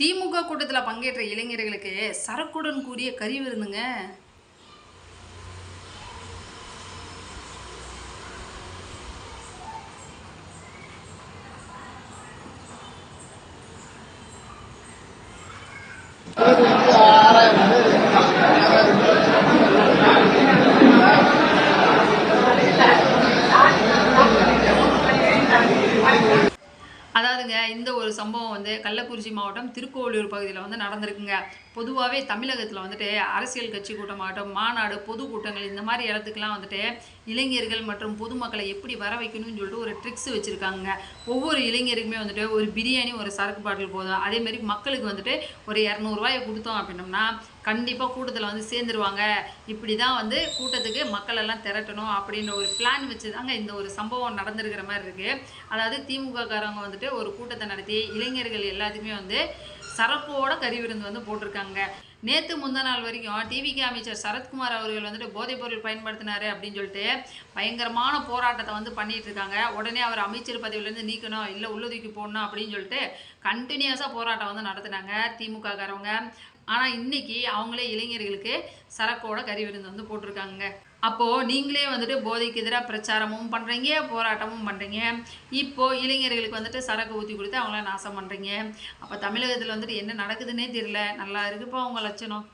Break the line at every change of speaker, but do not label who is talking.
திமுக கூட்டத்தில் பங்கேற்ற இளைஞர்களுக்கு சரக்குடன் கூடிய கறி விருந்துங்க. அதாவதுங்க இந்த ஒரு சம்பவம் வந்து கள்ளக்குறிச்சி மாவட்டம் திருக்கோவிலூர் பகுதியில் வந்து நடந்திருக்குங்க. பொதுவாகவே தமிழகத்தில் வந்துட்டு அரசியல் கட்சி கூட்டமாகட்டும், மாநாடு, பொதுக்கூட்டங்கள் இந்த மாதிரி இடத்துக்குலாம் வந்துட்டு இளைஞர்கள் மற்றும் பொதுமக்களை எப்படி வர வைக்கணும்னு சொல்லிட்டு ஒரு ட்ரிக்ஸ் வச்சுருக்காங்க. ஒவ்வொரு இளைஞருக்குமே வந்துட்டு ஒரு பிரியாணி, ஒரு சரக்கு பாட்டில் போதும். அதேமாரி மக்களுக்கு வந்துட்டு ஒரு 200 கொடுத்தோம் அப்படின்னோம்னா கண்டிப்பாக கூட்டத்தில் வந்து சேர்ந்துருவாங்க. இப்படி தான் வந்து கூட்டத்துக்கு மக்கள் எல்லாம் திரட்டணும் அப்படின்ற ஒரு பிளான் வச்சு தாங்க இந்த ஒரு சம்பவம் நடந்திருக்கிற மாதிரி இருக்குது. அதாவது திமுககாரங்க வந்துட்டு ஒரு கூட்டத்தை நடத்தி இளைஞர்கள் எல்லாத்துக்குமே வந்து சரக்கோட கறி விருந்து வந்து போட்டிருக்காங்க. நேற்று முந்தா நாள் வரைக்கும் டிவிகே அமைச்சர் சரத்குமார் அவர்கள் வந்துட்டு போதைப்பொருள் பயன்படுத்தினாரு அப்படின்னு சொல்லிட்டு பயங்கரமான போராட்டத்தை வந்து பண்ணிட்டு இருக்காங்க. உடனே அவர் அமைச்சர் பதவியிலேருந்து நீக்கணும், இல்லை உள்ளதுக்கு போடணும் அப்படின்னு சொல்லிட்டு கண்டினியூஸாக போராட்டம் வந்து நடத்தினாங்க திமுககாரவங்க. ஆனால் இன்னைக்கு அவங்களே இளைஞர்களுக்கு சரக்கோட கறி விருந்து வந்து போட்டிருக்காங்க. அப்போது நீங்களே வந்துட்டு போதைக்கு எதிராக பிரச்சாரமும் பண்ணுறீங்க, போராட்டமும் பண்ணுறீங்க. இப்போது இளைஞர்களுக்கு வந்துட்டு சரக்கு ஊற்றி கொடுத்து அவங்கள நாசம் பண்ணுறீங்க. அப்போ தமிழகத்தில் வந்துட்டு என்ன நடக்குதுன்னே தெரியல. நல்லா இருக்குப்பா உங்கள் லட்சணம்.